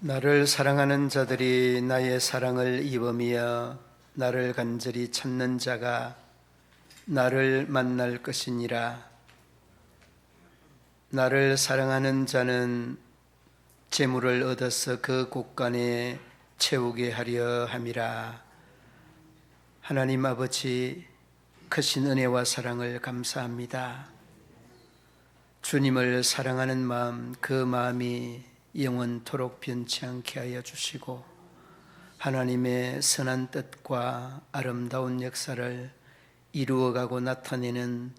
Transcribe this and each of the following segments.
나를 사랑하는 자들이 나의 사랑을 입으며 나를 간절히 찾는 자가 나를 만날 것이니라. 나를 사랑하는 자는 재물을 얻어서 그 곳간에 채우게 하려 함이라. 하나님 아버지, 크신 은혜와 사랑을 감사합니다. 주님을 사랑하는 마음, 그 마음이 영원토록 변치 않게 하여 주시고 하나님의 선한 뜻과 아름다운 역사를 이루어가고 나타내는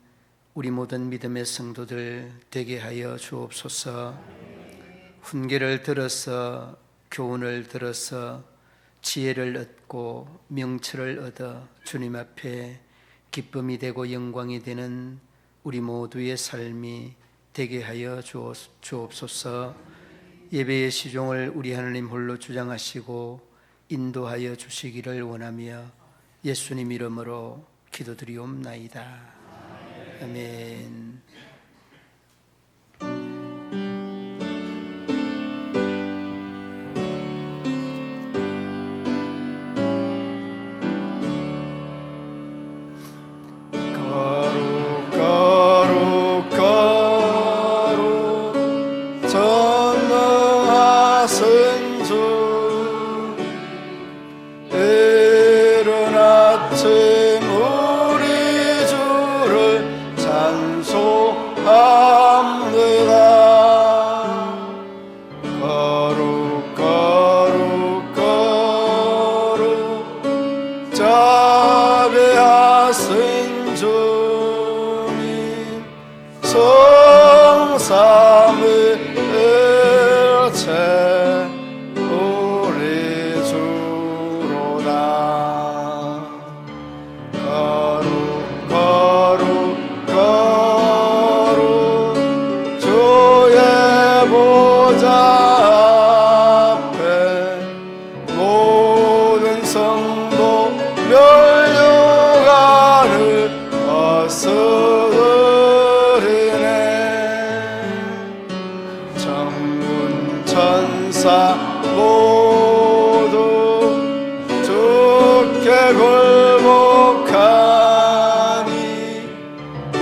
우리 모든 믿음의 성도들 되게 하여 주옵소서. 훈계를 들어서, 교훈을 들어서 지혜를 얻고 명철을 얻어 주님 앞에 기쁨이 되고 영광이 되는 우리 모두의 삶이 되게 하여 주옵소서. 예배의 시종을 우리 하나님 홀로 주장하시고 인도하여 주시기를 원하며 예수님 이름으로 기도드리옵나이다. 아멘. 자비하신 주님 성삼위 일체 우리 주로다. 거룩 주의 보좌 앞에 모든 성도 멸류관을 어스르리네. 천군 천사 모두 주께 굴복하니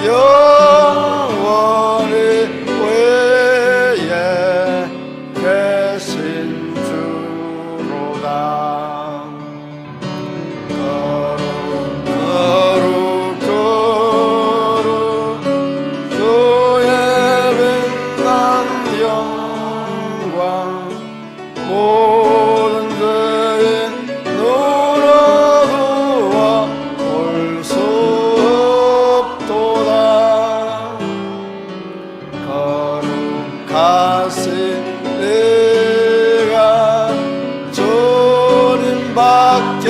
영원히 외에 계신 주로다. 주의 빛난 영광 모든 죄인 눈어두어 볼 수 없도다. 거룩하신 네가 주님밖에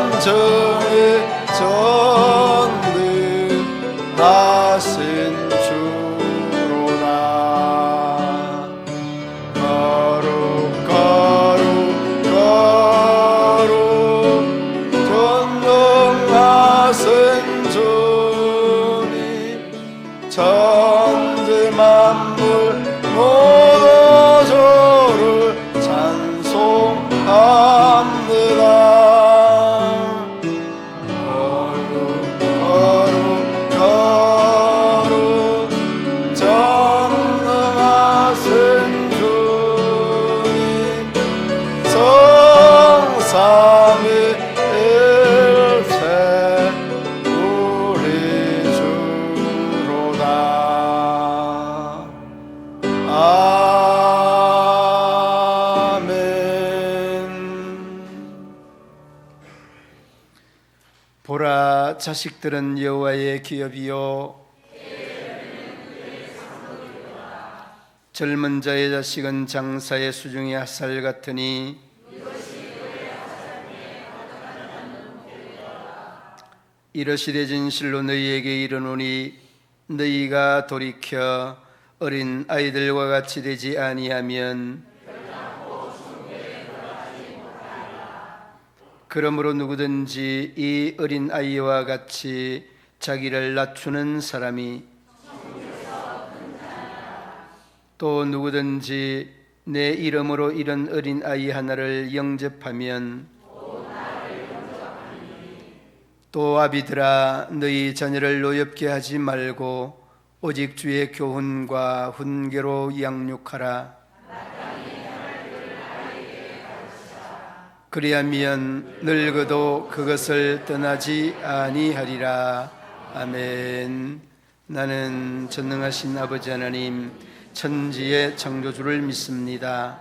온전히 전능하신 주로다. 거룩 전능하신 주님 천지 만물 모두 주를 찬송합니다. 전능하신 주님 성삼위 일체 우리 주로다. 아멘. 보라, 자식들은 여호와의 기업이요 젊은 자의 자식은 장사의 수중의 핫살 같으니 이러시되 진실로 너희에게 이르노니 너희가 돌이켜 어린 아이들과 같이 되지 아니하면 그러므로 누구든지 이 어린 아이와 같이 자기를 낮추는 사람이 또 누구든지 내 이름으로 이런 어린 아이 하나를 영접하면 또 아비들아 너희 자녀를 노엽게 하지 말고 오직 주의 교훈과 훈계로 양육하라. 그리하면 늙어도 그것을 떠나지 아니하리라. 아멘. 나는 전능하신 아버지 하나님 천지의 창조주를 믿습니다.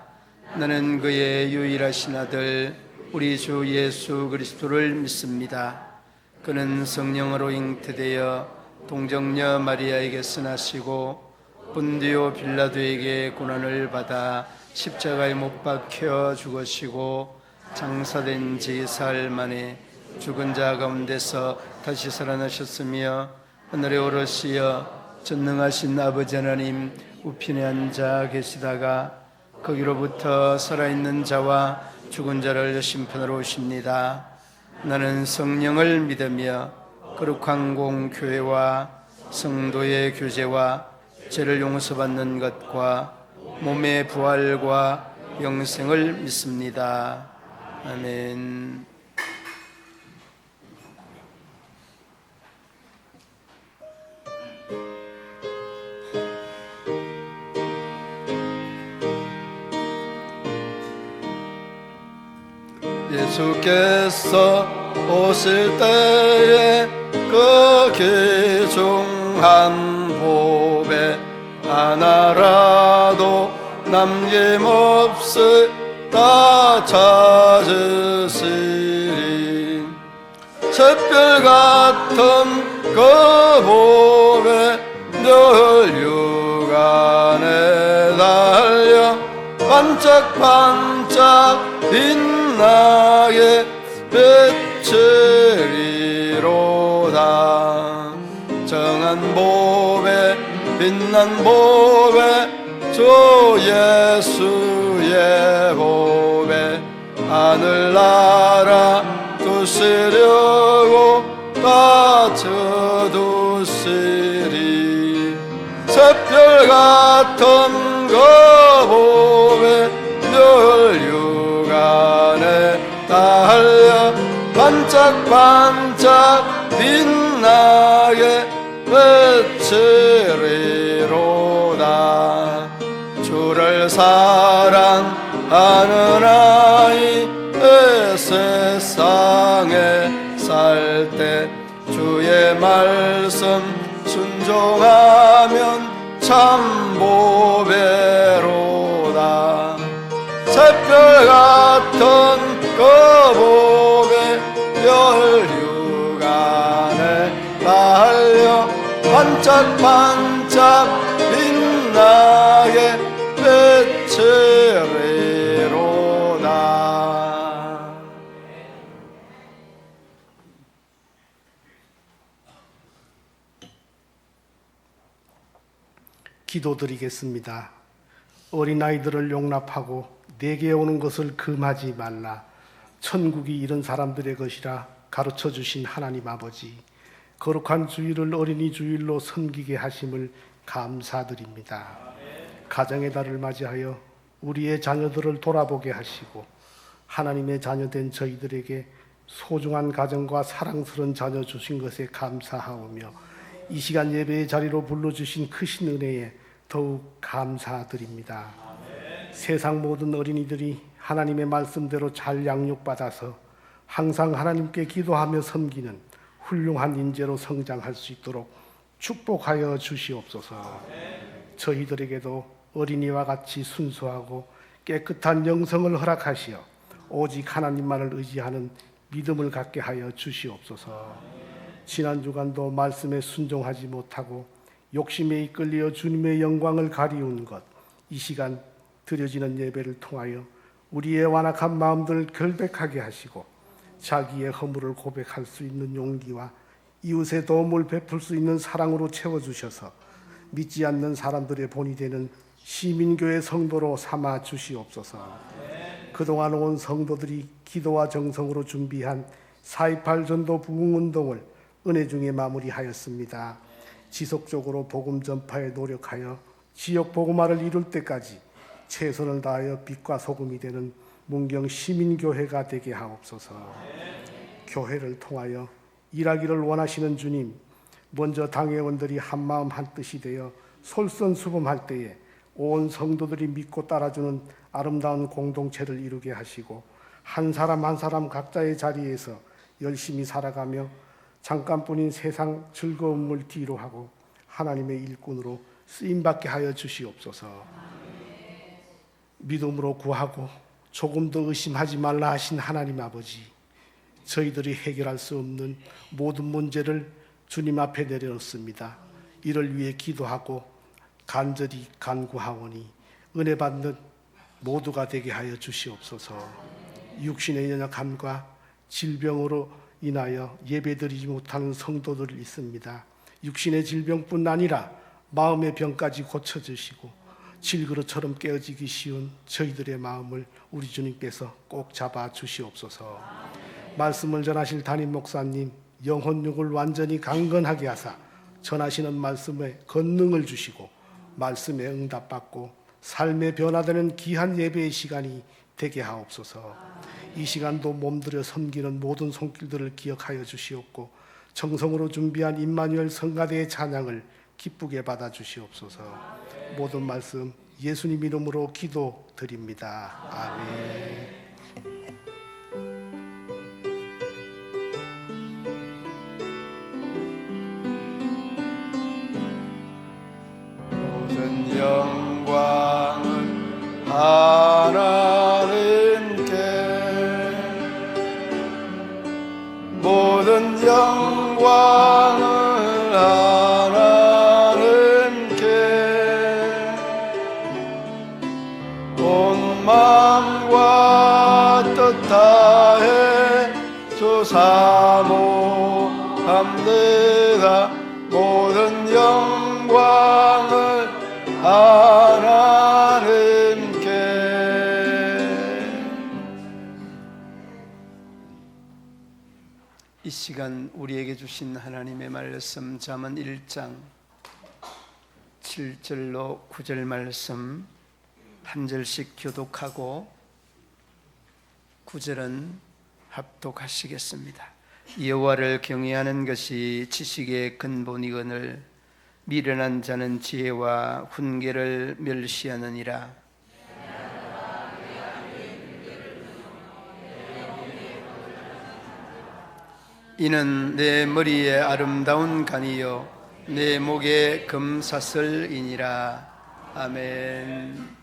나는 그의 유일하신 아들 우리 주 예수 그리스도를 믿습니다. 그는 성령으로 잉태되어 동정녀 마리아에게서 나시고 본디오 빌라도에게 고난을 받아 십자가에 못 박혀 죽으시고 장사된 지 사흘 만에 죽은 자 가운데서 다시 살아나셨으며 하늘에 오르시어 전능하신 아버지 하나님 우편에 앉아 계시다가 거기로부터 살아있는 자와 죽은 자를 심판하러 오십니다. 나는 성령을 믿으며 거룩한 공교회와 성도의 교제와 죄를 용서받는 것과 몸의 부활과 영생을 믿습니다. 아멘. 예수께서 오실 때에 그 귀중한 보배 하나라도 남김없이 다 찾으시리. 샛별 같은 그 보배 늘 육안에 달려 반짝반짝 빛나게 비추리로다. 정한 보배 빛난 보배 주 예수의 보배 하늘나라 두시려고 빠져두시리. 샛별 같은 그 보배 늘 육안에 달려 반짝반짝 빛나게 비추리로다. 주를 사랑하는 아이 세상에 살 때 주의 말씀 순종하면 참 보배로다. 샛별 같은 그 보배 별 육안에 달려 반짝반짝 빛나게 비추리로다. 기도드리겠습니다. 어린아이들을 용납하고 내게 오는 것을 금하지 말라. 천국이 이런 사람들의 것이라 가르쳐 주신 하나님 아버지, 거룩한 주일을 어린이 주일로 섬기게 하심을 감사드립니다. 가정의 달을 맞이하여 우리의 자녀들을 돌아보게 하시고 하나님의 자녀된 저희들에게 소중한 가정과 사랑스러운 자녀 주신 것에 감사하오며 이 시간 예배의 자리로 불러주신 크신 은혜에 더욱 감사드립니다. 세상 모든 어린이들이 하나님의 말씀대로 잘 양육받아서 항상 하나님께 기도하며 섬기는 훌륭한 인재로 성장할 수 있도록 축복하여 주시옵소서. 저희들에게도 어린이와 같이 순수하고 깨끗한 영성을 허락하시어 오직 하나님만을 의지하는 믿음을 갖게 하여 주시옵소서. 지난 주간도 말씀에 순종하지 못하고 욕심에 이끌려 주님의 영광을 가리운 것, 이 시간 드려지는 예배를 통하여 우리의 완악한 마음들을 결백하게 하시고 자기의 허물을 고백할 수 있는 용기와 이웃의 도움을 베풀 수 있는 사랑으로 채워주셔서 믿지 않는 사람들의 본이 되는 시민교회 성도로 삼아 주시옵소서. 그동안 온 성도들이 기도와 정성으로 준비한 4.28 전도 부흥운동을 은혜 중에 마무리하였습니다. 지속적으로 복음 전파에 노력하여 지역 복음화를 이룰 때까지 최선을 다하여 빛과 소금이 되는 문경 시민교회가 되게 하옵소서. 교회를 통하여 일하기를 원하시는 주님, 먼저 당회원들이 한마음 한뜻이 되어 솔선수범할 때에 온 성도들이 믿고 따라주는 아름다운 공동체를 이루게 하시고 한 사람 한 사람 각자의 자리에서 열심히 살아가며 잠깐뿐인 세상 즐거움을 뒤로하고 하나님의 일꾼으로 쓰임받게 하여 주시옵소서. 믿음으로 구하고 조금 더 의심하지 말라 하신 하나님 아버지, 저희들이 해결할 수 없는 모든 문제를 주님 앞에 내려놓습니다. 이를 위해 기도하고 간절히 간구하오니 은혜 받는 모두가 되게 하여 주시옵소서. 육신의 연약함과 질병으로 인하여 예배드리지 못하는 성도들이 있습니다. 육신의 질병뿐 아니라 마음의 병까지 고쳐주시고 질그릇처럼 깨어지기 쉬운 저희들의 마음을 우리 주님께서 꼭 잡아 주시옵소서. 말씀을 전하실 담임 목사님 영혼육을 완전히 강건하게 하사 전하시는 말씀에 권능을 주시고 말씀에 응답받고 삶의 변화되는 귀한 예배의 시간이 되게 하옵소서. 이 시간도 몸들여 섬기는 모든 손길들을 기억하여 주시옵고 정성으로 준비한 임마누엘 성가대의 찬양을 기쁘게 받아 주시옵소서. 모든 말씀 예수님 이름으로 기도드립니다. 아멘. 모든 영광은 하나님께, 모든 영광은 하나님께, 온 마음과 뜻 다해 주 사모합니다. 모든 영광을 하나님께. 이 시간 우리에게 주신 하나님의 말씀 잠언 1장 7절로 9절 말씀 한 절씩 교독하고 9절은 합독하시겠습니다. 여호와를 경외하는 것이 지식의 근본이거늘 미련한 자는 지혜와 훈계를 멸시하느니라. 이는 내 머리에 아름다운 간이요 내 목에 금사슬이니라. 아멘.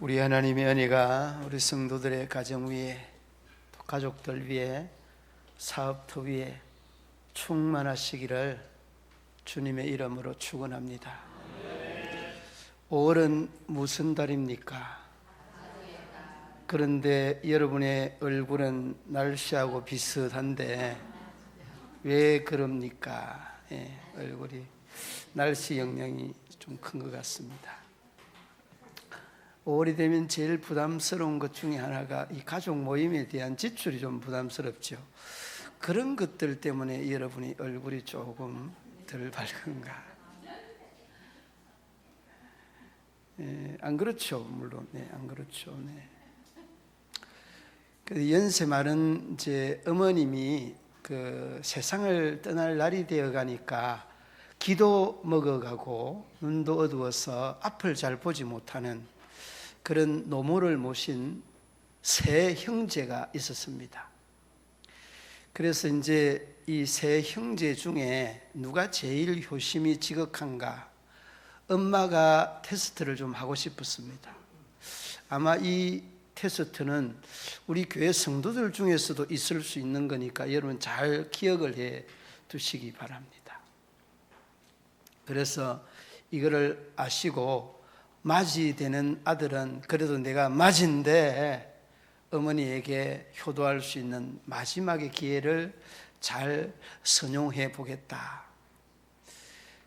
우리 하나님의 은혜가 우리 성도들의 가정 위에, 또 가족들 위에, 사업터 위에 충만하시기를 주님의 이름으로 축원합니다. 5월은 무슨 달입니까? 그런데 여러분의 얼굴은 날씨하고 비슷한데 왜 그럽니까? 얼굴이 날씨 영향이 좀 큰 것 같습니다. 5월이 되면 제일 부담스러운 것 중에 하나가 이 가족 모임에 대한 지출이 좀 부담스럽죠. 그런 것들 때문에 여러분이 얼굴이 조금 덜 밝은가? 안 그렇죠, 물론. 안 그렇죠. 연세 많은 제 어머님이 그 세상을 떠날 날이 되어 가니까 기도 먹어가고 눈도 어두워서 앞을 잘 보지 못하는 그런 노모를 모신 세 형제가 있었습니다. 그래서 이제 이 세 형제 중에 누가 제일 효심이 지극한가, 엄마가 테스트를 좀 하고 싶었습니다. 아마 이 테스트는 우리 교회 성도들 중에서도 있을 수 있는 거니까 여러분 잘 기억을 해 두시기 바랍니다. 그래서 이거를 아시고 맞이되는 아들은 그래도 내가 맞인데 어머니에게 효도할 수 있는 마지막의 기회를 잘 선용해 보겠다.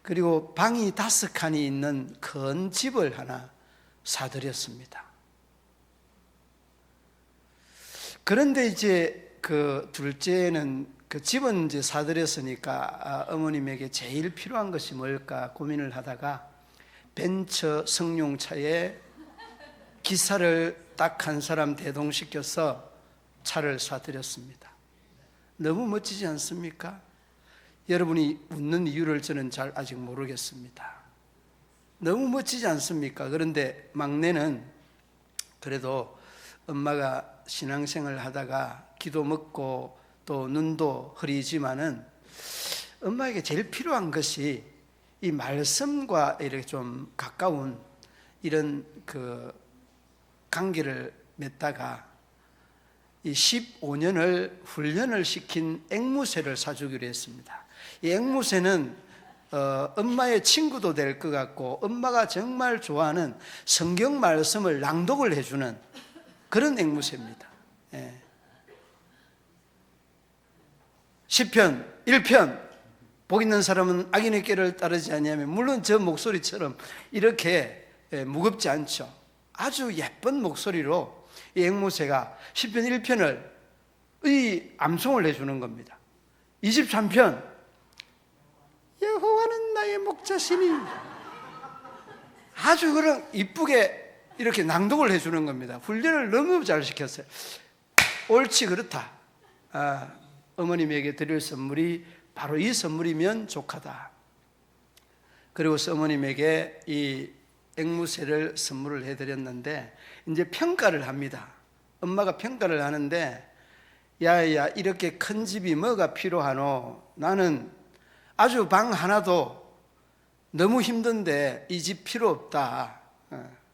그리고 방이 5칸이 있는 큰 집을 하나 사드렸습니다. 그런데 이제 그 둘째는 그 집은 이제 사드렸으니까 어머님에게 제일 필요한 것이 뭘까 고민을 하다가 벤처 승용차에 기사를 딱 한 사람 대동시켜서 차를 사드렸습니다. 너무 멋지지 않습니까? 여러분이 웃는 이유를 저는 잘 아직 모르겠습니다. 너무 멋지지 않습니까? 그런데 막내는 그래도 엄마가 신앙생활을 하다가 기도 먹고 또 눈도 흐리지만은 엄마에게 제일 필요한 것이 이 말씀과 이렇게 좀 가까운 이런 그 관계를 맺다가 이 15년을 훈련을 시킨 앵무새를 사주기로 했습니다. 이 앵무새는 엄마의 친구도 될 것 같고 엄마가 정말 좋아하는 성경 말씀을 낭독을 해주는 그런 앵무새입니다. 시편 1편 복 있는 사람은 악인의 길을 따르지 아니하며, 물론 저 목소리처럼 이렇게 무겁지 않죠. 아주 예쁜 목소리로 이 앵무새가 시편 1편을 암송을 해주는 겁니다. 23편 여호와는 나의 목자시니, 아주 그런 이쁘게 이렇게 낭독을 해주는 겁니다. 훈련을 너무 잘 시켰어요. 옳지, 그렇다. 어머님에게 드릴 선물이 바로 이 선물이면 족하다. 그리고서 어머님에게 이 앵무새를 선물을 해드렸는데 이제 평가를 합니다. 엄마가 평가를 하는데, 야야 이렇게 큰 집이 뭐가 필요하노? 나는 아주 방 하나도 너무 힘든데 이 집 필요 없다.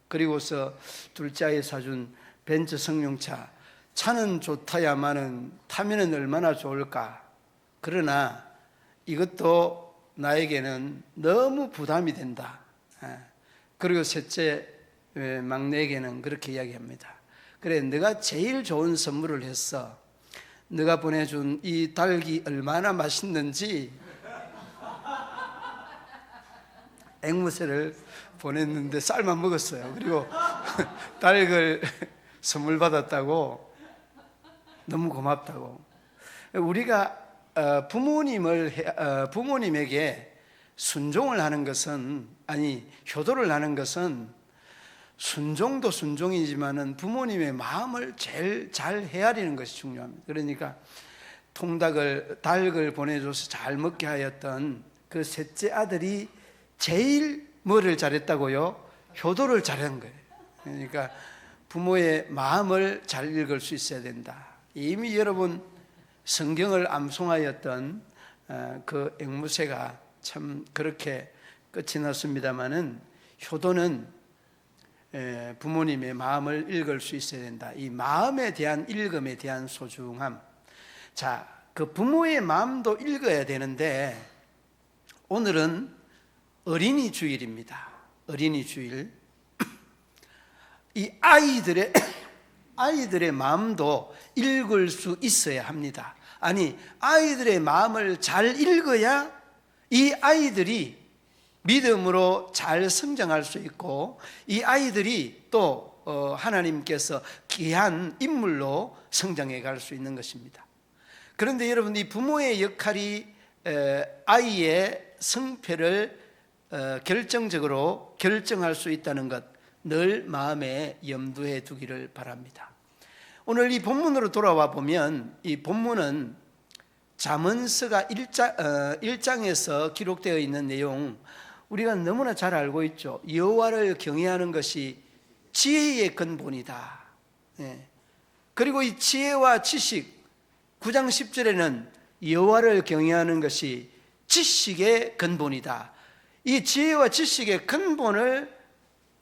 그리고서 둘째 아이 사준 벤츠 승용차, 차는 좋다야마는 타면은 얼마나 좋을까. 그러나 이것도 나에게는 너무 부담이 된다. 그리고 셋째 막내에게는 그렇게 이야기합니다. 그래, 네가 제일 좋은 선물을 했어. 네가 보내준 이 닭이 얼마나 맛있는지. 앵무새를 보냈는데 쌀만 먹었어요. 그리고 닭을 선물 받았다고 너무 고맙다고. 우리가 부모님에게 순종을 하는 것은, 아니 효도를 하는 것은 순종도 순종이지만은 부모님의 마음을 제일 잘 헤아리는 것이 중요합니다. 그러니까 닭을 보내줘서 잘 먹게 하였던 그 셋째 아들이 제일 뭐를 잘했다고요? 효도를 잘한 거예요. 그러니까 부모의 마음을 잘 읽을 수 있어야 된다. 이미 여러분 성경을 암송하였던 그 앵무새가 참 그렇게 끝이 났습니다마는, 효도는 부모님의 마음을 읽을 수 있어야 된다. 이 마음에 대한 읽음에 대한 소중함. 자, 그 부모의 마음도 읽어야 되는데 오늘은 어린이 주일입니다. 어린이 주일. 이 아이들의 마음도 읽을 수 있어야 합니다. 아니, 아이들의 마음을 잘 읽어야 이 아이들이 믿음으로 잘 성장할 수 있고 이 아이들이 또 하나님께서 귀한 인물로 성장해 갈 수 있는 것입니다. 그런데 여러분, 이 부모의 역할이 아이의 성패를 결정적으로 결정할 수 있다는 것 늘 마음에 염두에 두기를 바랍니다. 오늘 이 본문으로 돌아와 보면 이 본문은 잠언서가 1장에서 기록되어 있는 내용 우리가 너무나 잘 알고 있죠. 여호와를 경외하는 것이 지혜의 근본이다. 그리고 이 지혜와 지식 9장 10절에는 여호와를 경외하는 것이 지식의 근본이다. 이 지혜와 지식의 근본을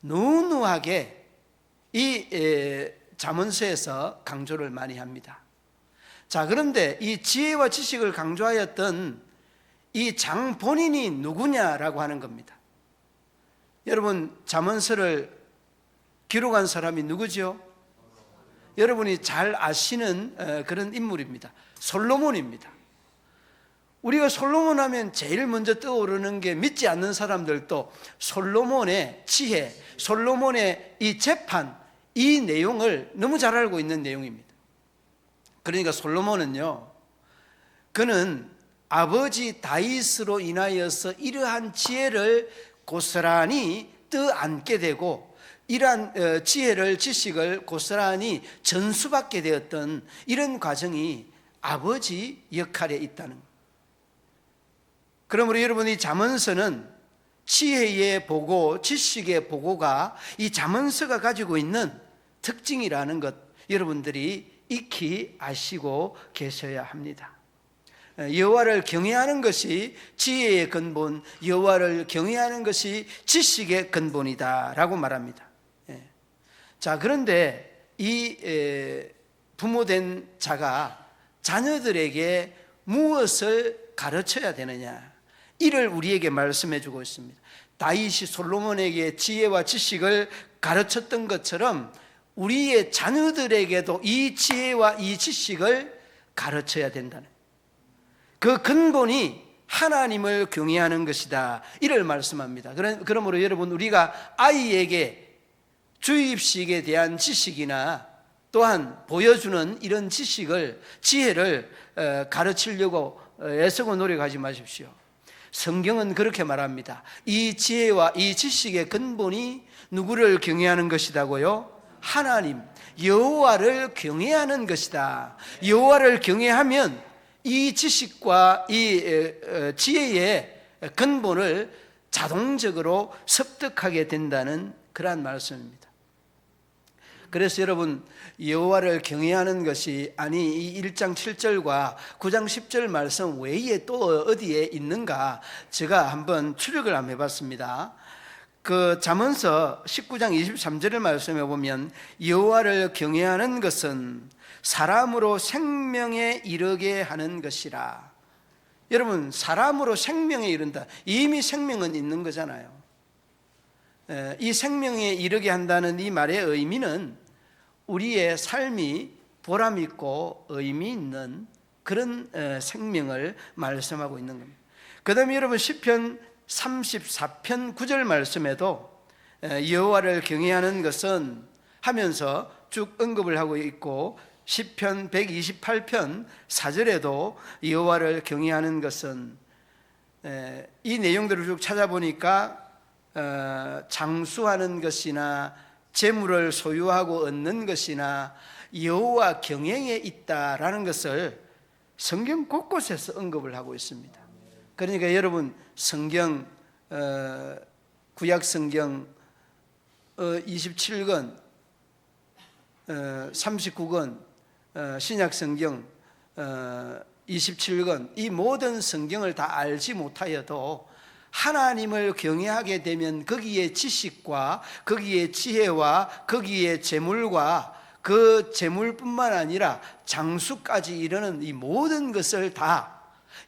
누누하게 이 잠언서에서 강조를 많이 합니다. 자, 그런데 이 지혜와 지식을 강조하였던 이 장 본인이 누구냐라고 하는 겁니다. 여러분, 잠언서를 기록한 사람이 누구죠? 여러분이 잘 아시는 그런 인물입니다. 솔로몬입니다. 우리가 솔로몬 하면 제일 먼저 떠오르는 게 믿지 않는 사람들도 솔로몬의 지혜, 솔로몬의 이 재판, 이 내용을 너무 잘 알고 있는 내용입니다. 그러니까 솔로몬은요, 그는 아버지 다윗으로 인하여서 이러한 지혜를 고스란히 떠안게 되고 이러한 지혜를, 지식을 고스란히 전수받게 되었던 이런 과정이 아버지 역할에 있다는 것. 그러므로 여러분, 이 잠언서는 지혜의 보고, 지식의 보고가 이 잠언서가 가지고 있는 특징이라는 것 여러분들이 익히 아시고 계셔야 합니다. 여호와를 경외하는 것이 지혜의 근본, 여호와를 경외하는 것이 지식의 근본이다라고 말합니다. 자, 그런데 이 부모된 자가 자녀들에게 무엇을 가르쳐야 되느냐, 이를 우리에게 말씀해 주고 있습니다. 다윗이 솔로몬에게 지혜와 지식을 가르쳤던 것처럼 우리의 자녀들에게도 이 지혜와 이 지식을 가르쳐야 된다는, 그 근본이 하나님을 경외하는 것이다, 이를 말씀합니다. 그러므로 여러분, 우리가 아이에게 주입식에 대한 지식이나 또한 보여주는 이런 지식을, 지혜를 가르치려고 애쓰고 노력하지 마십시오. 성경은 그렇게 말합니다. 이 지혜와 이 지식의 근본이 누구를 경외하는 것이다고요? 하나님, 여호와를 경외하는 것이다. 여호와를 경외하면 이 지식과 이 지혜의 근본을 자동적으로 습득하게 된다는 그러한 말씀입니다. 그래서 여러분, 여호와를 경외하는 것이 아니 이 1장 7절과 9장 10절 말씀 외에 또 어디에 있는가, 제가 한번 추력을 한번 해봤습니다. 그 잠언서 19장 23절을 말씀해 보면 여호와를 경외하는 것은 사람으로 생명에 이르게 하는 것이라. 여러분, 사람으로 생명에 이른다, 이미 생명은 있는 거잖아요. 이 생명에 이르게 한다는 이 말의 의미는 우리의 삶이 보람 있고 의미 있는 그런 생명을 말씀하고 있는 겁니다. 그 다음에 여러분, 시편 34편 9절 말씀에도 여호와를 경외하는 것은 하면서 쭉 언급을 하고 있고, 시편 128편 4절에도 여호와를 경외하는 것은, 이 내용들을 쭉 찾아보니까 장수하는 것이나 재물을 소유하고 얻는 것이나 여호와 경외에 있다라는 것을 성경 곳곳에서 언급을 하고 있습니다. 그러니까 여러분, 성경, 구약 성경 27권, 39권, 신약 성경 27권, 이 모든 성경을 다 알지 못하여도 하나님을 경외하게 되면 거기에 지식과 거기에 지혜와 거기에 재물과 그 재물뿐만 아니라 장수까지 이르는 이 모든 것을 다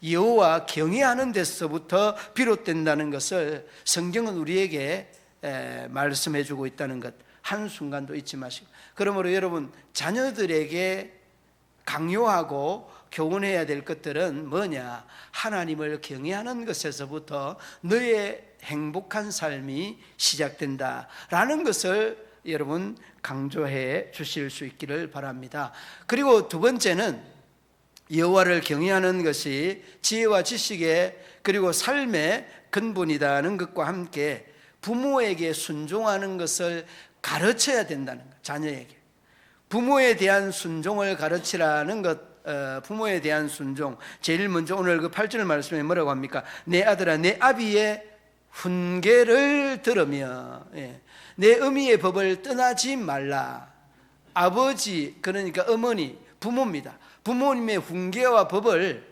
여호와 경외하는 데서부터 비롯된다는 것을 성경은 우리에게 말씀해 주고 있다는 것 한순간도 잊지 마시고, 그러므로 여러분 자녀들에게 강요하고 교훈해야 될 것들은 뭐냐? 하나님을 경외하는 것에서부터 너의 행복한 삶이 시작된다라는 것을 여러분 강조해 주실 수 있기를 바랍니다. 그리고 두 번째는 여호와를 경외하는 것이 지혜와 지식의 그리고 삶의 근본이라는 것과 함께 부모에게 순종하는 것을 가르쳐야 된다는 것. 자녀에게 부모에 대한 순종을 가르치라는 것. 부모에 대한 순종, 제일 먼저 오늘 그 8절 말씀에 뭐라고 합니까? 내 아들아 내 아비의 훈계를 들으며 내 어미의 법을 떠나지 말라. 아버지, 그러니까 어머니, 부모입니다. 부모님의 훈계와 법을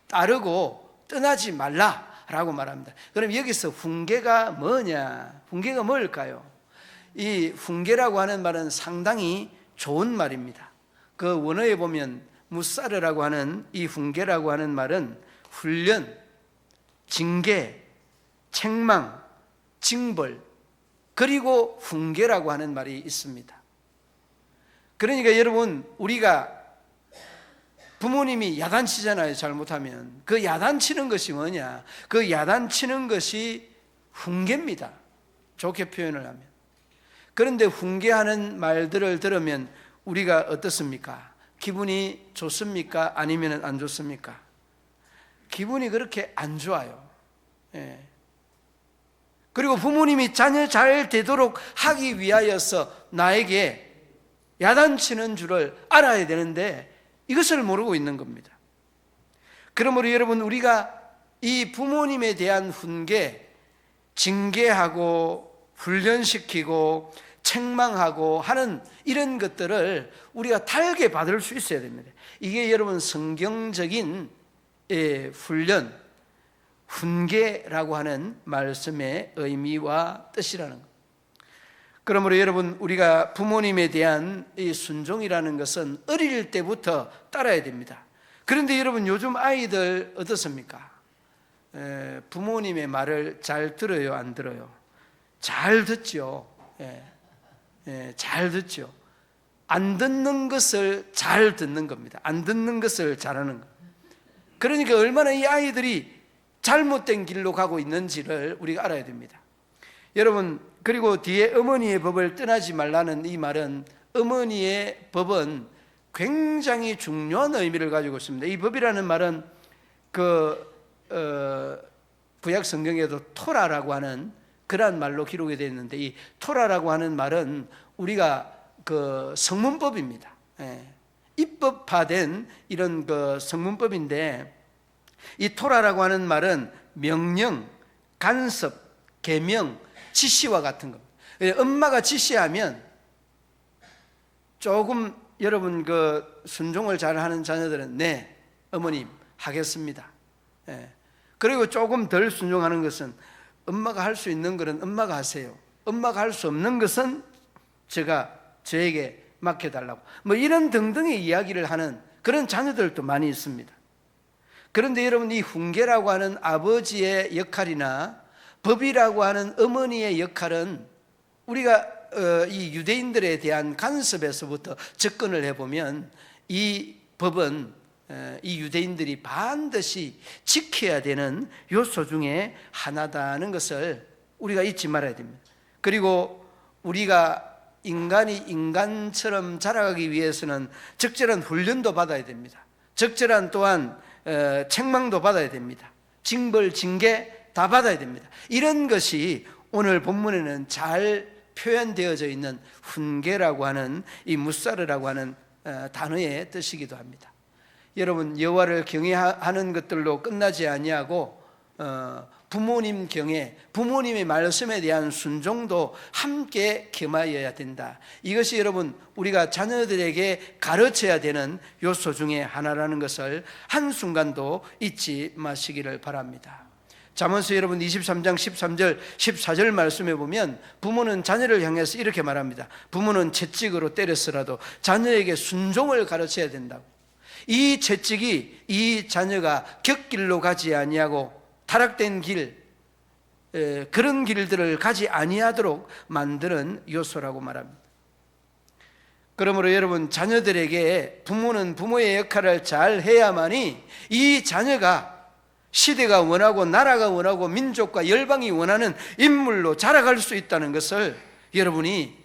따르고 떠나지 말라라고 말합니다. 그럼 여기서 훈계가 뭐냐? 훈계가 뭘까요? 이 훈계라고 하는 말은 상당히 좋은 말입니다. 그 원어에 보면 무사르라고 하는 이 훈계라고 하는 말은 훈련, 징계, 책망, 징벌, 그리고 훈계라고 하는 말이 있습니다. 그러니까 여러분, 우리가 부모님이 야단치잖아요. 잘못하면. 그 야단치는 것이 뭐냐? 그 야단치는 것이 훈계입니다. 좋게 표현을 하면. 그런데 훈계하는 말들을 들으면 우리가 어떻습니까? 기분이 좋습니까? 아니면 안 좋습니까? 기분이 그렇게 안 좋아요. 그리고 부모님이 자녀 잘 되도록 하기 위하여서 나에게 야단치는 줄을 알아야 되는데 이것을 모르고 있는 겁니다. 그러므로 여러분, 우리가 이 부모님에 대한 훈계, 징계하고 훈련시키고 책망하고 하는 이런 것들을 우리가 달게 받을 수 있어야 됩니다. 이게 여러분 성경적인 훈련, 훈계라고 하는 말씀의 의미와 뜻이라는 것. 그러므로 여러분, 우리가 부모님에 대한 이 순종이라는 것은 어릴 때부터 따라야 됩니다. 그런데 여러분, 요즘 아이들 어떻습니까? 부모님의 말을 잘 들어요, 안 들어요? 잘 듣죠. 잘 듣죠. 안 듣는 것을 잘 듣는 겁니다. 안 듣는 것을 잘하는 것. 그러니까 얼마나 이 아이들이 잘못된 길로 가고 있는지를 우리가 알아야 됩니다. 여러분, 그리고 뒤에 어머니의 법을 떠나지 말라는 이 말은, 어머니의 법은 굉장히 중요한 의미를 가지고 있습니다. 이 법이라는 말은 구약 성경에도 토라라고 하는 그러한 말로 기록이 되어 있는데, 이 토라라고 하는 말은 우리가 그 성문법입니다. 입법화된 이런 그 성문법인데, 이 토라라고 하는 말은 명령, 간섭, 계명, 지시와 같은 겁니다. 엄마가 지시하면 조금 여러분 그 순종을 잘하는 자녀들은 네, 어머님 하겠습니다. 그리고 조금 덜 순종하는 것은 엄마가 할 수 있는 것은 엄마가 하세요. 엄마가 할 수 없는 것은 저에게 맡겨달라고. 뭐 이런 등등의 이야기를 하는 그런 자녀들도 많이 있습니다. 그런데 여러분, 이 훈계라고 하는 아버지의 역할이나 법이라고 하는 어머니의 역할은 우리가 이 유대인들에 대한 간섭에서부터 접근을 해보면 이 법은 이 유대인들이 반드시 지켜야 되는 요소 중에 하나다는 것을 우리가 잊지 말아야 됩니다. 그리고 우리가 인간이 인간처럼 자라가기 위해서는 적절한 훈련도 받아야 됩니다. 적절한 또한 책망도 받아야 됩니다. 징벌, 징계 다 받아야 됩니다. 이런 것이 오늘 본문에는 잘 표현되어져 있는 훈계라고 하는 이 무사르라고 하는 단어의 뜻이기도 합니다. 여러분, 여호와를 경외하는 것들로 끝나지 아니하고 부모님 경외, 부모님의 말씀에 대한 순종도 함께 겸하여야 된다. 이것이 여러분, 우리가 자녀들에게 가르쳐야 되는 요소 중에 하나라는 것을 한순간도 잊지 마시기를 바랍니다. 잠언서 여러분 23장 13절 14절 말씀에 보면 부모는 자녀를 향해서 이렇게 말합니다. 부모는 채찍으로 때렸으라도 자녀에게 순종을 가르쳐야 된다고. 이 채찍이 이 자녀가 곁길로 가지 아니하고 타락된 길, 그런 길들을 가지 아니하도록 만드는 요소라고 말합니다. 그러므로 여러분, 자녀들에게 부모는 부모의 역할을 잘 해야만이 이 자녀가 시대가 원하고 나라가 원하고 민족과 열방이 원하는 인물로 자라갈 수 있다는 것을 여러분이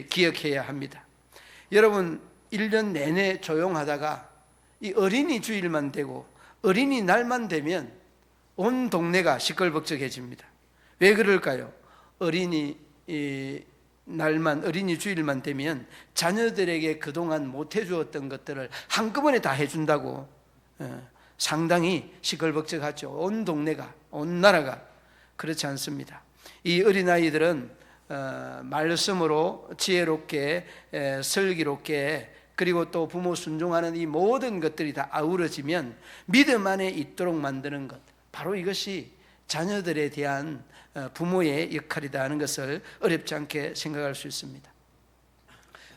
기억해야 합니다. 여러분, 1년 내내 조용하다가 이 어린이 주일만 되고 어린이날만 되면 온 동네가 시끌벅적해집니다. 왜 그럴까요? 어린이 주일만 되면 자녀들에게 그동안 못 해주었던 것들을 한꺼번에 다 해준다고 상당히 시끌벅적하죠. 온 동네가, 온 나라가. 그렇지 않습니다. 이 어린아이들은 말씀으로 지혜롭게, 슬기롭게, 그리고 또 부모 순종하는 이 모든 것들이 다 아우러지면 믿음 안에 있도록 만드는 것, 바로 이것이 자녀들에 대한 부모의 역할이다 하는 것을 어렵지 않게 생각할 수 있습니다.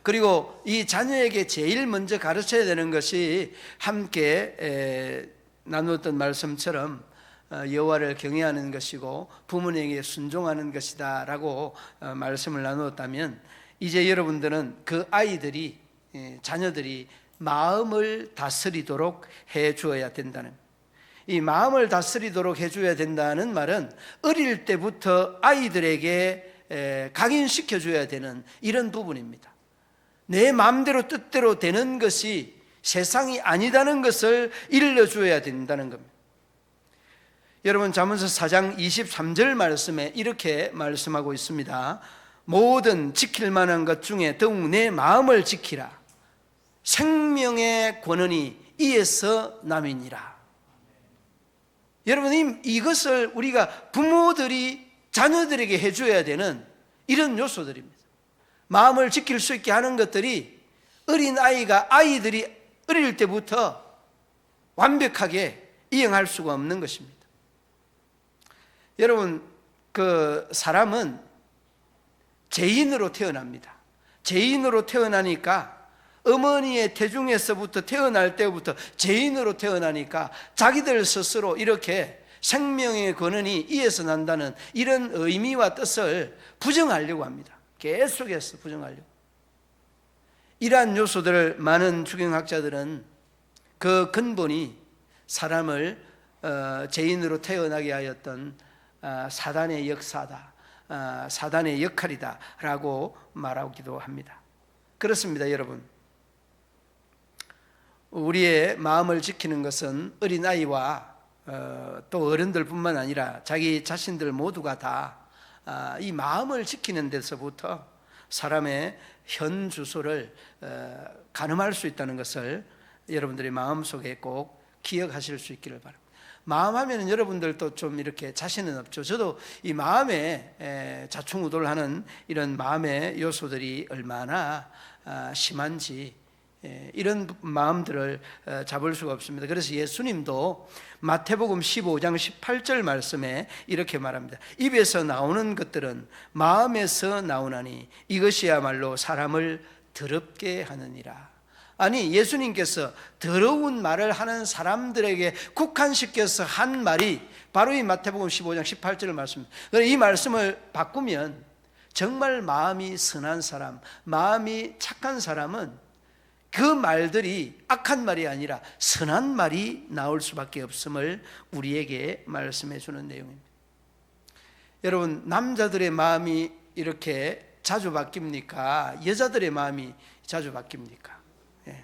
그리고 이 자녀에게 제일 먼저 가르쳐야 되는 것이 함께 나누었던 말씀처럼 여호와를 경외하는 것이고 부모에게 순종하는 것이다 라고 말씀을 나누었다면, 이제 여러분들은 그 아이들이, 자녀들이 마음을 다스리도록 해 주어야 된다는, 이 마음을 다스리도록 해 줘야 된다는 말은 어릴 때부터 아이들에게 각인시켜 줘야 되는 이런 부분입니다. 내 마음대로 뜻대로 되는 것이 세상이 아니다는 것을 일러줘야 된다는 겁니다. 여러분, 잠언서 4장 23절 말씀에 이렇게 말씀하고 있습니다. 모든 지킬 만한 것 중에 더욱 내 마음을 지키라. 생명의 권한이 이에서 남이니라. 여러분, 이것을 우리가 부모들이 자녀들에게 해줘야 되는 이런 요소들입니다. 마음을 지킬 수 있게 하는 것들이 아이들이 어릴 때부터 완벽하게 이행할 수가 없는 것입니다. 여러분, 그 사람은 죄인으로 태어납니다. 죄인으로 태어나니까, 어머니의 태중에서부터 태어날 때부터 죄인으로 태어나니까 자기들 스스로 이렇게 생명의 권한이 이에서 난다는 이런 의미와 뜻을 부정하려고 합니다. 계속해서 부정하려고. 이러한 요소들을 많은 주경학자들은 그 근본이 사람을 죄인으로 태어나게 하였던 사단의 역사다, 사단의 역할이다 라고 말하기도 합니다. 그렇습니다. 여러분, 우리의 마음을 지키는 것은 어린아이와 또 어른들뿐만 아니라 자기 자신들 모두가 다 이 마음을 지키는 데서부터 사람의 현 주소를 가늠할 수 있다는 것을 여러분들의 마음속에 꼭 기억하실 수 있기를 바랍니다. 마음하면 여러분들도 좀 이렇게 자신은 없죠. 저도 이 마음에 자충우돌하는 이런 마음의 요소들이 얼마나 심한지 이런 마음들을 잡을 수가 없습니다. 그래서 예수님도 마태복음 15장 18절 말씀에 이렇게 말합니다. 입에서 나오는 것들은 마음에서 나오나니 이것이야말로 사람을 더럽게 하느니라. 아니, 예수님께서 더러운 말을 하는 사람들에게 국한시켜서 한 말이 바로 이 마태복음 15장 18절 말씀입니다. 이 말씀을 바꾸면 정말 마음이 선한 사람, 마음이 착한 사람은 그 말들이 악한 말이 아니라 선한 말이 나올 수밖에 없음을 우리에게 말씀해 주는 내용입니다. 여러분, 남자들의 마음이 이렇게 자주 바뀝니까? 여자들의 마음이 자주 바뀝니까? 예.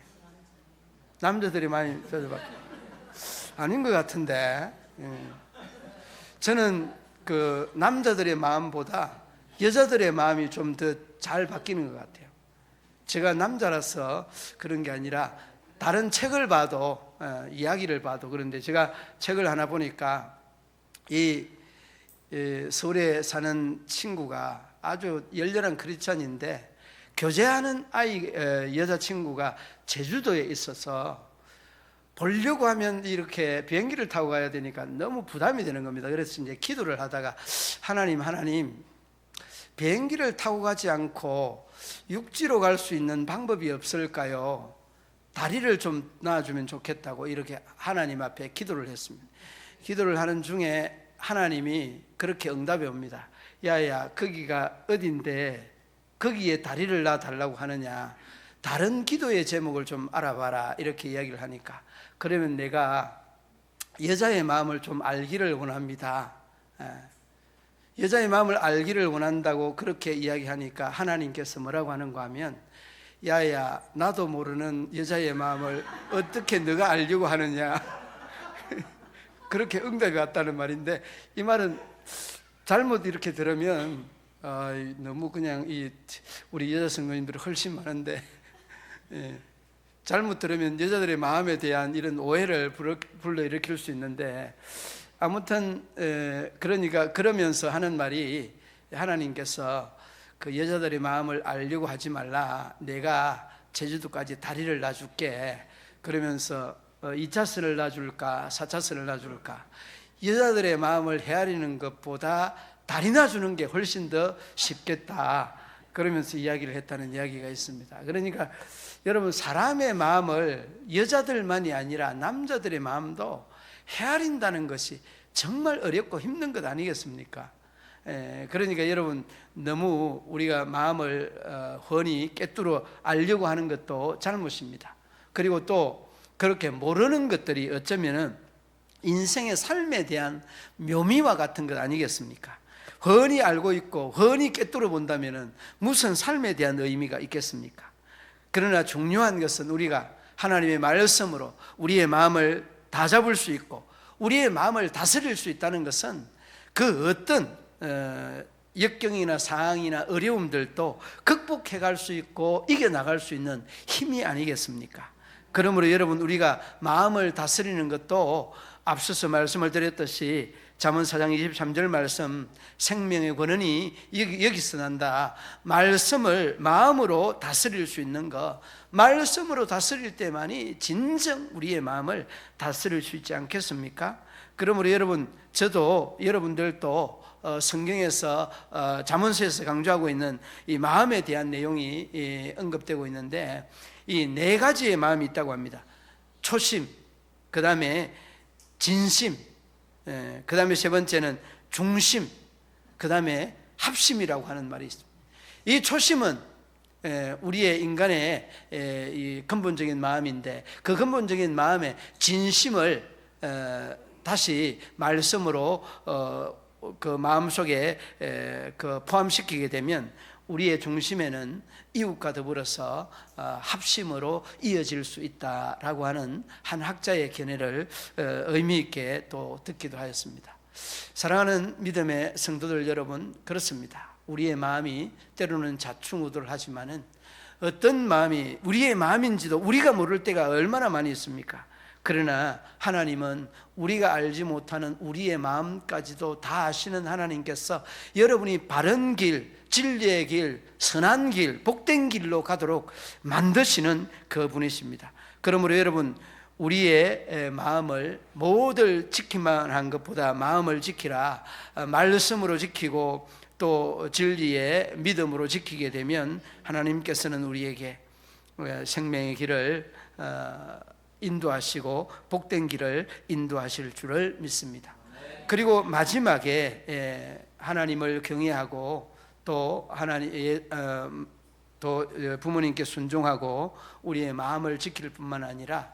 남자들의 마음이 자주 바뀝니까? 아닌 것 같은데, 저는 그 남자들의 마음보다 여자들의 마음이 좀 더 잘 바뀌는 것 같아요. 제가 남자라서 그런 게 아니라 다른 책을 봐도, 이야기를 봐도 그런데, 제가 책을 하나 보니까 이 서울에 사는 친구가 아주 열렬한 크리스찬인데 교제하는 여자친구가 제주도에 있어서 보려고 하면 이렇게 비행기를 타고 가야 되니까 너무 부담이 되는 겁니다. 그래서 이제 기도를 하다가 하나님, 비행기를 타고 가지 않고 육지로 갈 수 있는 방법이 없을까요? 다리를 좀 놔주면 좋겠다고 이렇게 하나님 앞에 기도를 했습니다. 기도를 하는 중에 하나님이 그렇게 응답해 옵니다. 야야, 거기가 어딘데 거기에 다리를 놔달라고 하느냐, 다른 기도의 제목을 좀 알아봐라, 이렇게 이야기를 하니까, 그러면 내가 여자의 마음을 좀 알기를 원합니다. 여자의 마음을 알기를 원한다고 그렇게 이야기하니까 하나님께서 뭐라고 하는가 하면, 야야, 나도 모르는 여자의 마음을 어떻게 너가 알려고 하느냐 그렇게 응답이 왔다는 말인데, 이 말은 잘못 이렇게 들으면 너무 그냥 우리 여자 성도님들이 훨씬 많은데 잘못 들으면 여자들의 마음에 대한 이런 오해를 불러일으킬 수 있는데, 아무튼 그러니까 그러면서 하는 말이, 하나님께서 그 여자들의 마음을 알려고 하지 말라, 내가 제주도까지 다리를 놔줄게, 그러면서 2차선을 놔줄까 4차선을 놔줄까, 여자들의 마음을 헤아리는 것보다 다리 놔주는 게 훨씬 더 쉽겠다, 그러면서 이야기를 했다는 이야기가 있습니다. 그러니까 여러분, 사람의 마음을 여자들만이 아니라 남자들의 마음도 헤아린다는 것이 정말 어렵고 힘든 것 아니겠습니까? 그러니까 여러분, 너무 우리가 마음을 훤히 꿰뚫어 알려고 하는 것도 잘못입니다. 그리고 또 그렇게 모르는 것들이 어쩌면은 인생의 삶에 대한 묘미와 같은 것 아니겠습니까? 훤히 알고 있고 훤히 꿰뚫어 본다면은 무슨 삶에 대한 의미가 있겠습니까? 그러나 중요한 것은 우리가 하나님의 말씀으로 우리의 마음을 다 잡을 수 있고 우리의 마음을 다스릴 수 있다는 것은 그 어떤 역경이나 상황이나 어려움들도 극복해 갈 수 있고 이겨나갈 수 있는 힘이 아니겠습니까? 그러므로 여러분, 우리가 마음을 다스리는 것도 앞서서 말씀을 드렸듯이 잠언 4장 23절 말씀, 생명의 권한이 여기서 난다. 말씀을 마음으로 다스릴 수 있는 것, 말씀으로 다스릴 때만이 진정 우리의 마음을 다스릴 수 있지 않겠습니까? 그러므로 여러분, 저도 여러분들도 성경에서 잠언서에서 강조하고 있는 이 마음에 대한 내용이 언급되고 있는데, 이 네 가지의 마음이 있다고 합니다. 초심, 그 다음에 진심, 그 다음에 세 번째는 중심, 그 다음에 합심이라고 하는 말이 있습니다. 이 초심은 우리의 인간의 이 근본적인 마음인데, 그 근본적인 마음의 진심을 다시 말씀으로 그 마음속에 포함시키게 되면 우리의 중심에는 이웃과 더불어서 합심으로 이어질 수 있다라고 하는 한 학자의 견해를 의미 있게 또 듣기도 하였습니다. 사랑하는 믿음의 성도들 여러분, 그렇습니다. 우리의 마음이 때로는 좌충우돌하지만은 어떤 마음이 우리의 마음인지도 우리가 모를 때가 얼마나 많이 있습니까? 그러나 하나님은 우리가 알지 못하는 우리의 마음까지도 다 아시는 하나님께서 여러분이 바른 길, 진리의 길, 선한 길, 복된 길로 가도록 만드시는 그 분이십니다. 그러므로 여러분, 우리의 마음을 모두 지키만 한 것보다 마음을 지키라, 말씀으로 지키고 또 진리의 믿음으로 지키게 되면 하나님께서는 우리에게 생명의 길을 인도하시고 복된 길을 인도하실 줄을 믿습니다. 그리고 마지막에 하나님을 경외하고 또 또 부모님께 순종하고 우리의 마음을 지킬 뿐만 아니라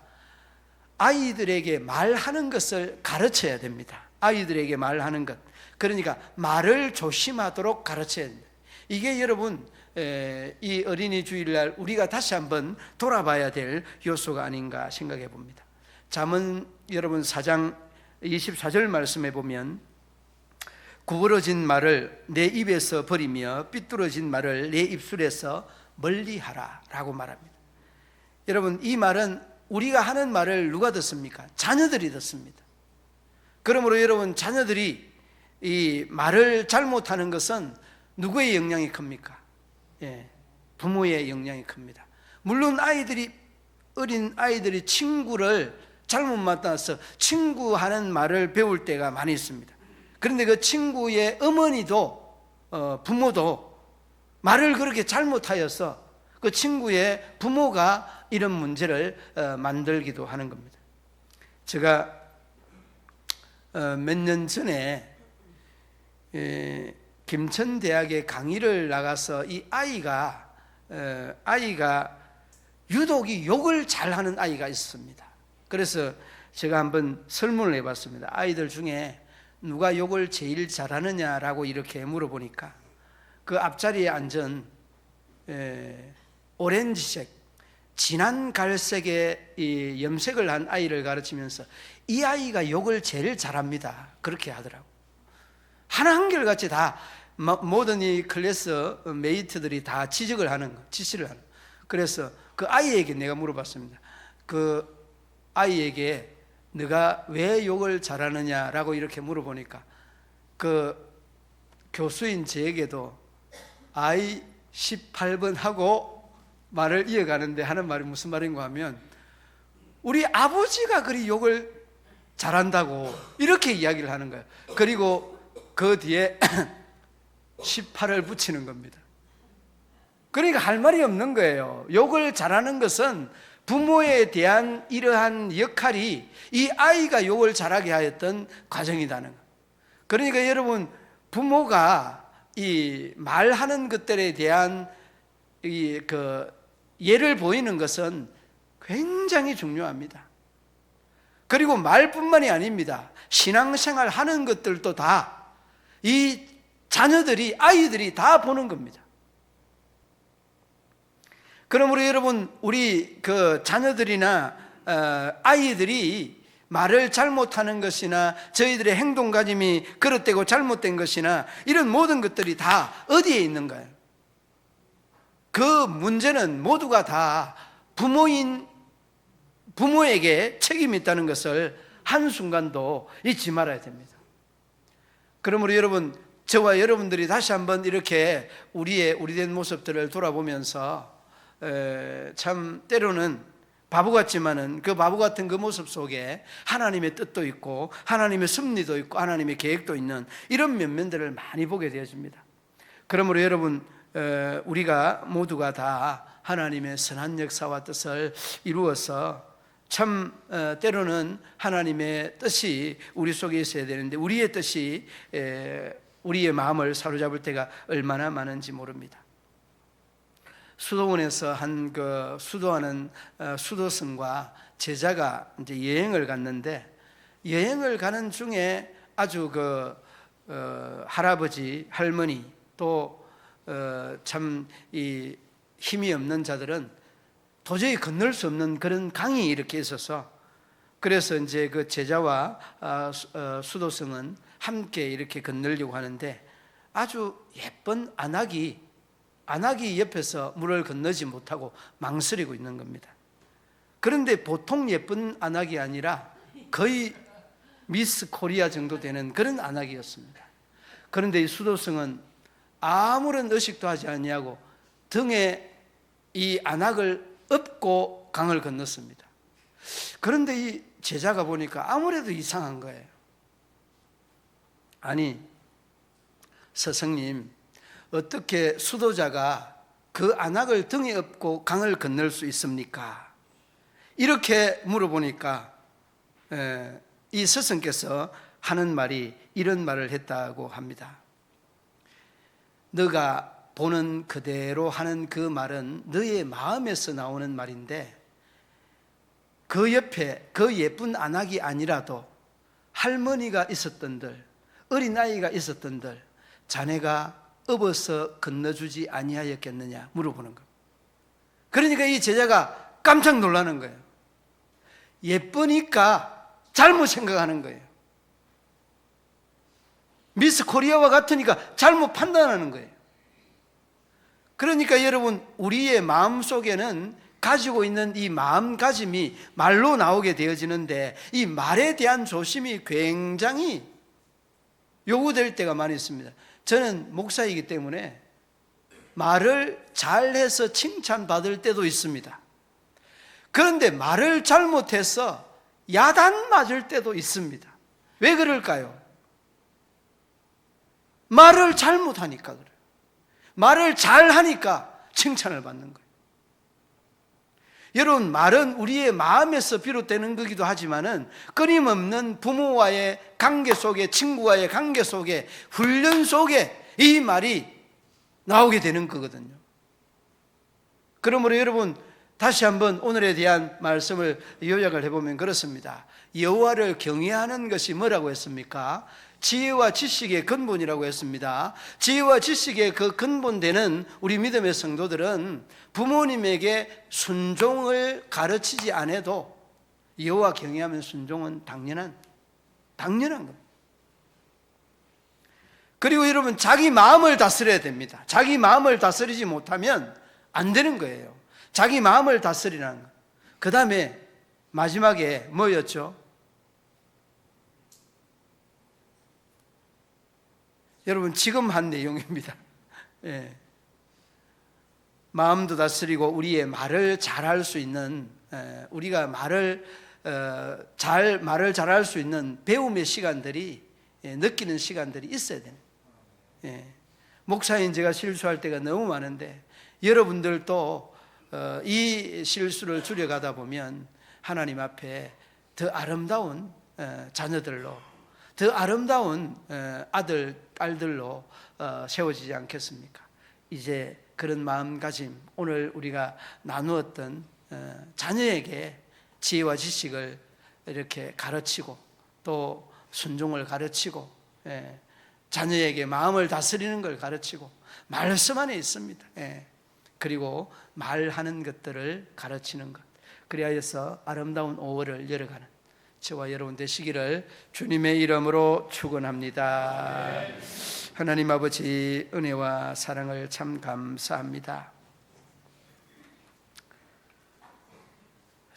아이들에게 말하는 것을 가르쳐야 됩니다. 아이들에게 말하는 것, 그러니까 말을 조심하도록 가르쳐야 됩니다. 이게 여러분, 이 어린이 주일날 우리가 다시 한번 돌아봐야 될 요소가 아닌가 생각해 봅니다. 잠언 여러분 4장 24절 말씀해 보면, 구부러진 말을 내 입에서 버리며 삐뚤어진 말을 내 입술에서 멀리하라 라고 말합니다. 여러분, 이 말은 우리가 하는 말을 누가 듣습니까? 자녀들이 듣습니다. 그러므로 여러분, 자녀들이 이 말을 잘못하는 것은 누구의 영향이 큽니까? 부모의 영향이 큽니다. 물론 어린 아이들이 친구를 잘못 만나서 친구하는 말을 배울 때가 많이 있습니다. 그런데 그 친구의 어머니도 부모도 말을 그렇게 잘못하여서 그 친구의 부모가 이런 문제를 만들기도 하는 겁니다. 제가 몇 년 전에 김천대학에 강의를 나가서 이 아이가 유독 욕을 잘하는 아이가 있습니다. 그래서 제가 한번 설문을 해봤습니다. 아이들 중에 누가 욕을 제일 잘하느냐라고 이렇게 물어보니까 그 앞자리에 앉은 오렌지색, 진한 갈색의 이 염색을 한 아이를 가르치면서 이 아이가 욕을 제일 잘합니다. 그렇게 하더라고. 하나 한결같이 다 모든 이 클래스 메이트들이 다 지시를 하는 거. 그래서 그 아이에게 내가 물어봤습니다. 그 아이에게 너가 왜 욕을 잘하느냐라고 이렇게 물어보니까 그 교수인 저에게도 아이 18번 하고 말을 이어가는데 하는 말이 무슨 말인가 하면 우리 아버지가 그리 욕을 잘한다고 이렇게 이야기를 하는 거예요. 그리고 그 뒤에 18을 붙이는 겁니다. 그러니까 할 말이 없는 거예요. 욕을 잘하는 것은 부모에 대한 이러한 역할이 이 아이가 욕을 잘하게 하였던 과정이라는 거. 그러니까 여러분, 부모가 이 말하는 것들에 대한 그 예를 보이는 것은 굉장히 중요합니다. 그리고 말뿐만이 아닙니다. 신앙생활 하는 것들도 다 이 자녀들이, 아이들이 다 보는 겁니다. 그러므로 여러분, 우리 그 자녀들이나 아이들이 말을 잘못하는 것이나 저희들의 행동가짐이 그릇되고 잘못된 것이나 이런 모든 것들이 다 어디에 있는 거예요? 그 문제는 모두가 다 부모에게 책임이 있다는 것을 한순간도 잊지 말아야 됩니다. 그러므로 여러분, 저와 여러분들이 다시 한번 이렇게 우리의 우리된 모습들을 돌아보면서 참 때로는 바보 같지만은 그 바보 같은 그 모습 속에 하나님의 뜻도 있고 하나님의 섭리도 있고 하나님의 계획도 있는 이런 면면들을 많이 보게 되어집니다. 그러므로 여러분, 우리가 모두가 다 하나님의 선한 역사와 뜻을 이루어서 참 때로는 하나님의 뜻이 우리 속에 있어야 되는데 우리의 뜻이 우리의 마음을 사로잡을 때가 얼마나 많은지 모릅니다. 수도원에서 한 그 수도하는 수도승과 제자가 이제 여행을 갔는데 여행을 가는 중에 아주 그 할아버지, 할머니 또 참 이 힘이 없는 자들은 도저히 건널 수 없는 그런 강이 이렇게 있어서 그래서 이제 그 제자와 수도승은 함께 이렇게 건너려고 하는데 아주 예쁜 안악이 옆에서 물을 건너지 못하고 망설이고 있는 겁니다. 그런데 보통 예쁜 안악이 아니라 거의 미스 코리아 정도 되는 그런 안악이었습니다. 그런데 이 수도승은 아무런 의식도 하지 아니하고 등에 이 안악을 업고 강을 건넜습니다. 그런데 이 제자가 보니까 아무래도 이상한 거예요. 아니, 스승님, 어떻게 수도자가 그 안악을 등에 업고 강을 건널 수 있습니까? 이렇게 물어보니까 이 스승께서 하는 말이 이런 말을 했다고 합니다. 너가 보는 그대로 하는 그 말은 너의 마음에서 나오는 말인데 그 옆에 그 예쁜 안악이 아니라도 할머니가 있었던들, 어린아이가 있었던들 자네가 업어서 건너주지 아니하였겠느냐 물어보는 겁니다. 그러니까 이 제자가 깜짝 놀라는 거예요. 예쁘니까 잘못 생각하는 거예요. 미스 코리아와 같으니까 잘못 판단하는 거예요. 그러니까 여러분, 우리의 마음 속에는 가지고 있는 이 마음가짐이 말로 나오게 되어지는데 이 말에 대한 조심이 굉장히 요구될 때가 많이 있습니다. 저는 목사이기 때문에 말을 잘해서 칭찬받을 때도 있습니다. 그런데 말을 잘못해서 야단 맞을 때도 있습니다. 왜 그럴까요? 말을 잘못하니까 그래요. 말을 잘하니까 칭찬을 받는 거예요. 여러분, 말은 우리의 마음에서 비롯되는 거기도 하지만은 끊임없는 부모와의 관계 속에, 친구와의 관계 속에, 훈련 속에 이 말이 나오게 되는 거거든요. 그러므로 여러분, 다시 한번 오늘에 대한 말씀을 요약을 해보면 그렇습니다. 여호와를 경외하는 것이 뭐라고 했습니까? 지혜와 지식의 근본이라고 했습니다. 지혜와 지식의 그 근본되는 우리 믿음의 성도들은 부모님에게 순종을 가르치지 않아도 여호와 경외하면 순종은 당연한 겁니다. 그리고 여러분, 자기 마음을 다스려야 됩니다. 자기 마음을 다스리지 못하면 안 되는 거예요. 자기 마음을 다스리라는 거. 그 다음에 마지막에 뭐였죠? 여러분, 지금 한 내용입니다. 예. 마음도 다스리고 우리의 말을 잘할 수 있는, 우리가 말을 잘할 수 있는 배움의 시간들이, 느끼는 시간들이 있어야 돼요. 예. 목사인 제가 실수할 때가 너무 많은데 여러분들도 이 실수를 줄여가다 보면 하나님 앞에 더 아름다운 자녀들로, 더 아름다운 아들, 딸들로 세워지지 않겠습니까? 이제 그런 마음가짐, 오늘 우리가 나누었던 자녀에게 지혜와 지식을 이렇게 가르치고 또 순종을 가르치고, 자녀에게 마음을 다스리는 걸 가르치고, 말씀 안에 있습니다. 그리고 말하는 것들을 가르치는 것, 그리하여서 아름다운 5월을 열어가는 저와 여러분 되시기를 주님의 이름으로 축원합니다. 하나님 아버지, 은혜와 사랑을 참 감사합니다.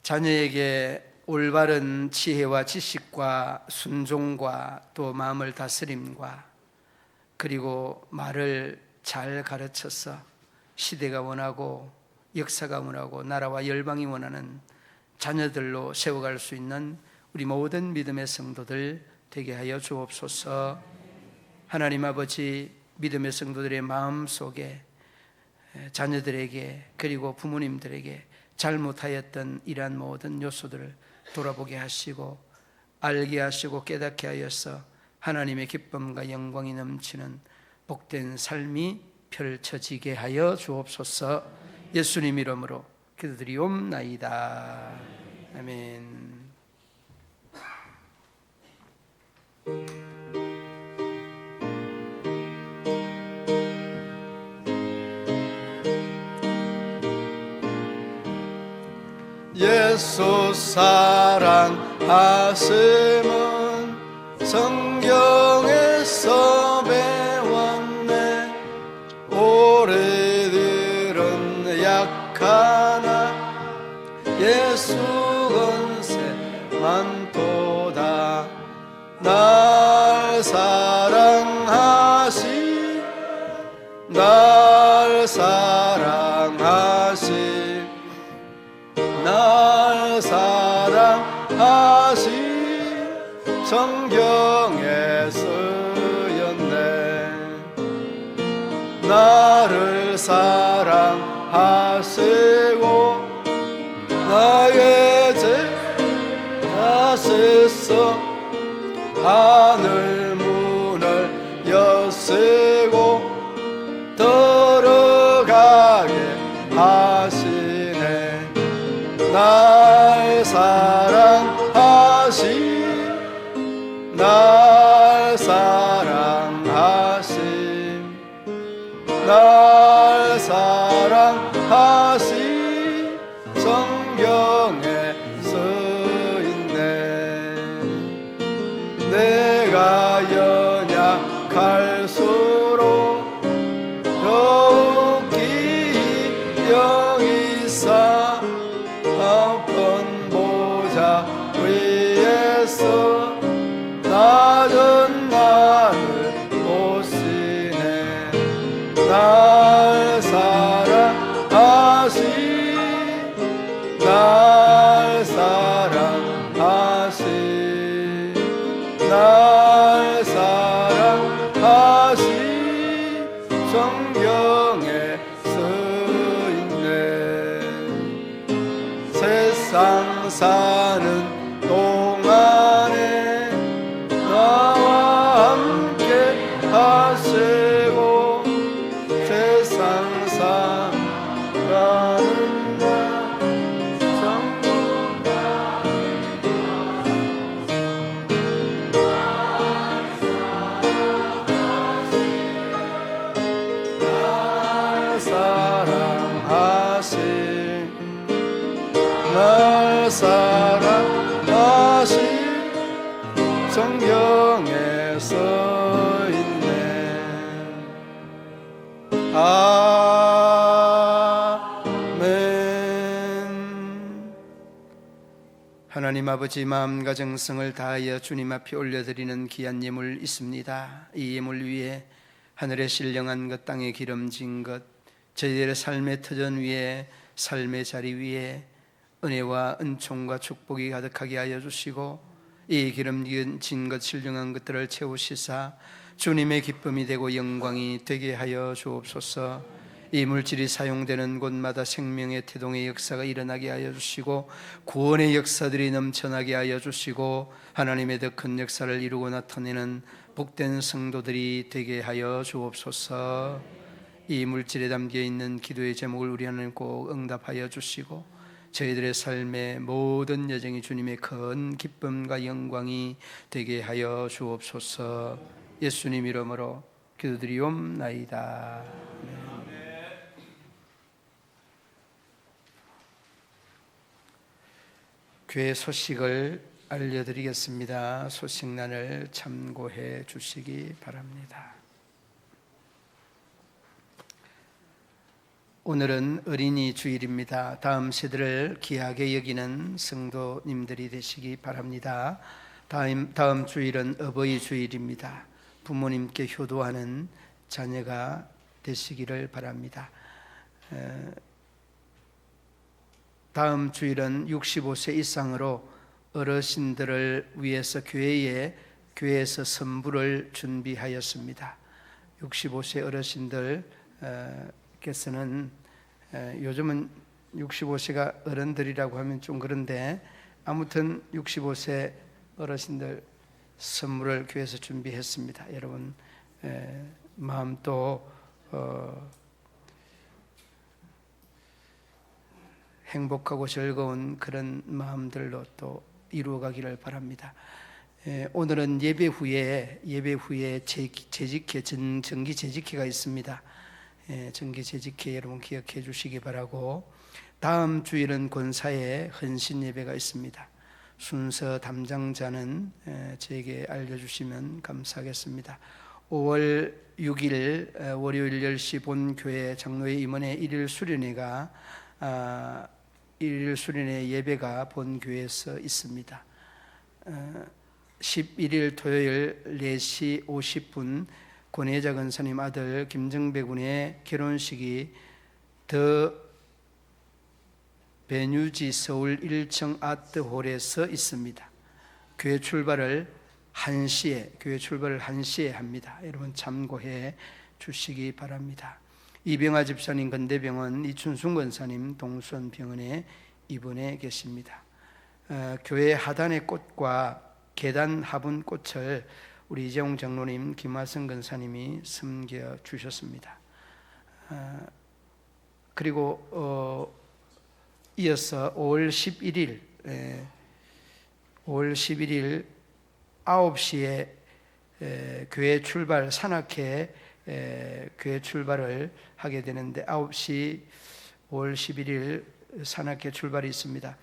자녀에게 올바른 지혜와 지식과 순종과 또 마음을 다스림과 그리고 말을 잘 가르쳐서 시대가 원하고 역사가 원하고 나라와 열방이 원하는 자녀들로 세워갈 수 있는 우리 모든 믿음의 성도들 되게 하여 주옵소서. 하나님 아버지, 믿음의 성도들의 마음 속에 자녀들에게 그리고 부모님들에게 잘못하였던 이러한 모든 요소들을 돌아보게 하시고 알게 하시고 깨닫게 하여서 하나님의 기쁨과 영광이 넘치는 복된 삶이 펼쳐지게 하여 주옵소서. 예수님 이름으로 기도드리옵나이다. 아멘. 예수 사랑하심은 성경에서 배웠네. 오래들은 약하나 예수 건세 많도다. 날 사랑하시, 날 사랑하시, 날 사랑하시. 성경에 쓰였네. 나를 사랑하시고 나의 죄 다 씻어 하늘 문을 여시고 들어가게 하시네. 날 사랑하시, 날 사랑하시, 날 사랑하시. 성경에 쓰있네. 내가 연약할수록 더욱 깊이 여기사 아픈 보좌 위에서 낮은 나를 보시네. 날 사랑하시, 날 사랑하시. 성경에 쓰있네. 세상 사는 동안에 나와 함께 하시고 세상 살아가는 날 전부 다 날 사랑하신 날 사랑하신 성경에 써있네. 아멘. 하나님 아버지, 마음과 정성을 다하여 주님 앞에 올려드리는 귀한 예물 있습니다. 이 예물 위에 하늘의 신령한 것, 땅에 기름진 것, 저희들의 삶의 터전 위에, 삶의 자리 위에 은혜와 은총과 축복이 가득하게 하여 주시고, 이 기름진 것, 신령한 것들을 채우시사 주님의 기쁨이 되고 영광이 되게 하여 주옵소서. 이 물질이 사용되는 곳마다 생명의 태동의 역사가 일어나게 하여 주시고, 구원의 역사들이 넘쳐나게 하여 주시고, 하나님의 더 큰 역사를 이루고 나타내는 복된 성도들이 되게 하여 주옵소서. 이 물질에 담겨있는 기도의 제목을 우리 하나님 꼭 응답하여 주시고, 저희들의 삶의 모든 여정이 주님의 큰 기쁨과 영광이 되게 하여 주옵소서. 예수님 이름으로 기도드리옵나이다. 교회 소식을 알려드리겠습니다. 소식란을 참고해 주시기 바랍니다. 오늘은 어린이 주일입니다. 다음 세대를 귀하게 여기는 성도님들이 되시기 바랍니다. 다음 주일은 어버이 주일입니다. 부모님께 효도하는 자녀가 되시기를 바랍니다. 다음 주일은 65세 이상으로 어르신들을 위해서 교회에서 선물을 준비하였습니다. 65세 어르신들께서는 요즘은 65세가 어른들이라고 하면 좀 그런데, 아무튼 65세 어르신들 선물을 교회에서 준비했습니다. 여러분 마음도 행복하고 즐거운 그런 마음들로 또 이루어가기를 바랍니다. 오늘은 예배 후에 재직회, 정기 재직회가 있습니다. 정기 재직회 여러분 기억해 주시기 바라고, 다음 주일은 권사의 헌신 예배가 있습니다. 순서 담당자는 저에게 알려주시면 감사하겠습니다. 5월 6일 월요일 10시 본교회 장로회 임원회 일일 수련회 예배가 본교회에서 있습니다. 11일 토요일 4시 50분 권혜자 권사님 아들 김정배 군의 결혼식이 더 베뉴지 서울 1층 아트홀에서 있습니다. 교회 출발을 1시에 합니다. 여러분 참고해 주시기 바랍니다. 이병화 집사님 건대병원, 이춘순 권사님 동수원병원에 입원해 계십니다. 교회 하단의 꽃과 계단 화분 꽃을 우리 이재용 장로님, 김하성 권사님이 섬겨 주셨습니다. 그리고 이어서 5월 11일 9시에 교회 출발, 산악회 교회 출발을 하게 되는데 9시 5월 11일 산악회 출발이 있습니다.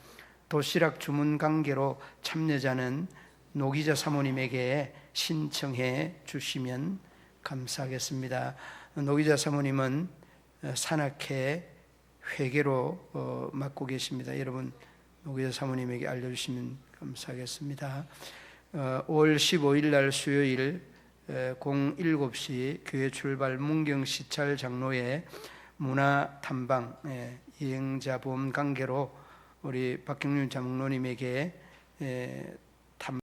도시락 주문 관계로 참여자는 노기자 사모님에게 신청해 주시면 감사하겠습니다. 노기자 사모님은 산악회 회계로 맡고 계십니다. 여러분 노기자 사모님에게 알려주시면 감사하겠습니다. 5월 15일 날 수요일 07시 교회 출발 문경시찰 장로회 문화탐방 여행자 보험 관계로 우리 박경륜 장로님에게